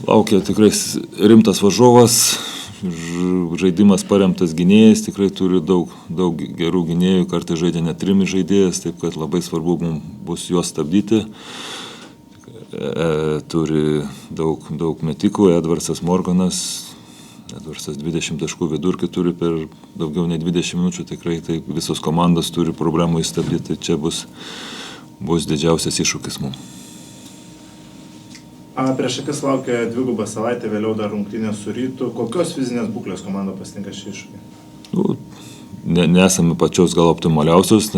Laukia tikrai rimtas varžovas, žaidimas paremtas gynėjais, tikrai turi daug gerų gynėjų, kartais žaidžia net 3 žaidėjas, taip kad labai svarbu mums bus juos stabdyti. Turi daug metikų, Edvardsas Morganas. Edvardsas 20 taškų vidurkį turi per daugiau nei 20 minučių, tikrai tai visos komandos turi problemų įstabdyti, čia bus didžiausias iššūkis mums. Prieš akis laukia 2 savaitė, vėliau dar rungtynės su Rytu. Kokios fizinės būklės komanda pasitinka šį iššūkį? Nesame pačios gal optimaliausios,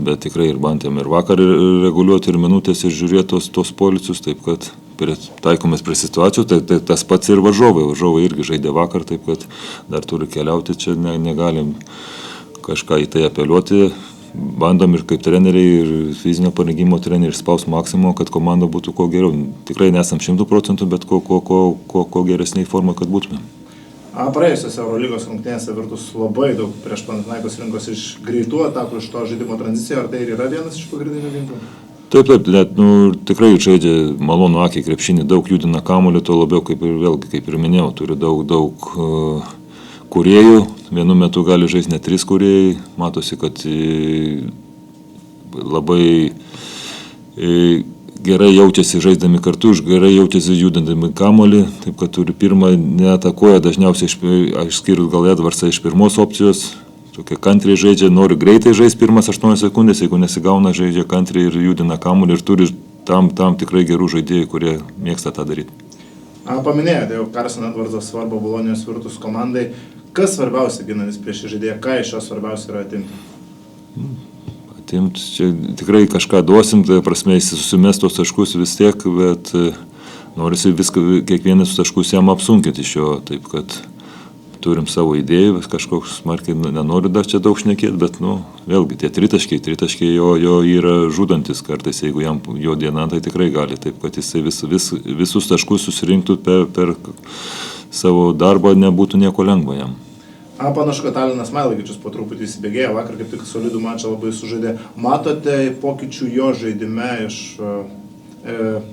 bet tikrai ir bandėm ir vakar reguliuoti ir minutės ir žiūrėti tos policius, taip kad taikomės prie situacijų, tai tas pats ir varžovai irgi žaidė vakar, taip kad dar turi keliauti, čia negalim kažką į tai apeliuoti, bandom ir kaip treneriai, ir fizinio parengimo treneriai spaus maksimumą, kad komanda būtų kuo geriau, tikrai nesam 100%, bet kuo geresniai formai, kad būtume. Praėjusiose Eurolygos rungtynėse Virtus labai daug prieš Panathinaikos rinkosi iš greitų atakų, iš to žaidimo tranzicijų, ar tai yra vienas iš pagrindinių ginklų? Taip, tikrai žaidžia malonų akį krepšinį, daug judina kamuolį, to labiau kaip ir minėjau, turi daug kūrėjų, vienu metu gali žaisti net 3 kūrėjai, matosi, kad labai gerai jaučiasi žaisdami kartu, gerai jaučiasi judindami kamuolį, taip kad turi pirmą neatakuoja dažniausiai, išskyrus gal Edvardsą iš pirmos opcijos, tokia kantriai žaidžia, nori greitai žaisti pirmas 8 sekundės, jeigu nesigauna, žaidžia kantriai ir judina kamuolį ir turi tam tikrai gerų žaidėjų, kurie mėgsta tą daryti. Paminėjote jau Carson Edwards'o svarbą Bolonijos Virtus komandai. Kas svarbiausia ginantis prieš žaidėją, ką iš jo svarbiausia yra atimti? Čia tikrai kažką duosim, tai prasme jis susimės tos taškus vis tiek, bet norisi kiekvienas taškus jam apsunkinti iš jo, taip kad turim savo idėjų, kažkoks smarkiai nenoriu dar čia daug šnekėti, bet vėlgi tie tritaškiai jo yra žudantis kartais, jeigu jo diena, tai tikrai gali, taip kad jisai visus taškus susirinktų per savo darbą, nebūtų nieko lengva jam. Panašu, kad Alinas Mailagičius po truputį įsibėgėjo, vakar kaip tik solidų mačą labai sužaidė. Matote pokyčių jo žaidime iš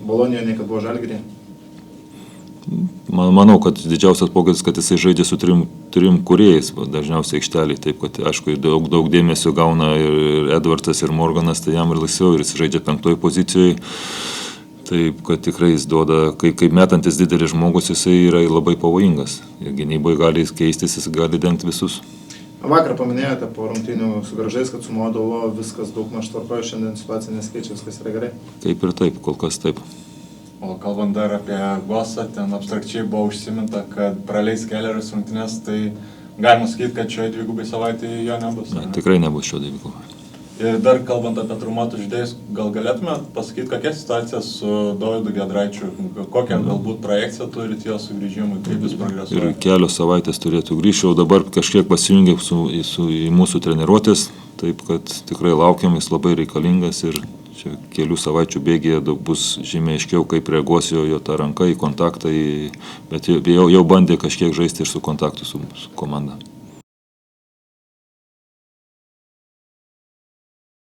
Bolonijoje, nei kad buvo Žalgiryje? Manau, kad didžiausias pokytis, kad jisai žaidžia su 3 kūrėjais, dažniausiai aikštelėje, taip kad aišku, daug dėmesio gauna ir Edvardsas, ir Morganas, tai jam ir laisviau, ir jis žaidžia 5 pozicijoje. Taip, kad tikrai jis duoda, kaip metantis didelis žmogus, jisai yra labai pavojingas. Ir gynyboje gali keistis, jis gali dengti visus. Vakar paminėjote po rungtynių su Gražais, kad su Modulo viskas daug maž tvarkoja, šiandien situacija nesikeičia, viskas yra gerai? Taip ir taip, kol kas taip. O kalbant dar apie Gosą, ten abstrakčiai buvo užsiminta, kad praleis kelias rungtynes, tai galima sakyti, kad šioje 2 savaitėje jo nebus. Tikrai nebus šio 2. Ir dar kalbant apie traumuotus žaidėjus, gal galėtume pasakyti, kokia situacija su Dovydu Giedraičiu, kokią galbūt projekciją turit jo sugrįžimui, kaip jis progresuoja? Ir kelios savaitės turėtų grįžti, o dabar kažkiek pasijungė į mūsų treniruotės, taip kad tikrai laukiam, jis labai reikalingas ir čia kelių savaičių bėgėje bus žymiai aiškiau, kaip reaguos jo ta ranka į kontaktą, bet jau bandė kažkiek žaisti ir su kontaktu su komanda.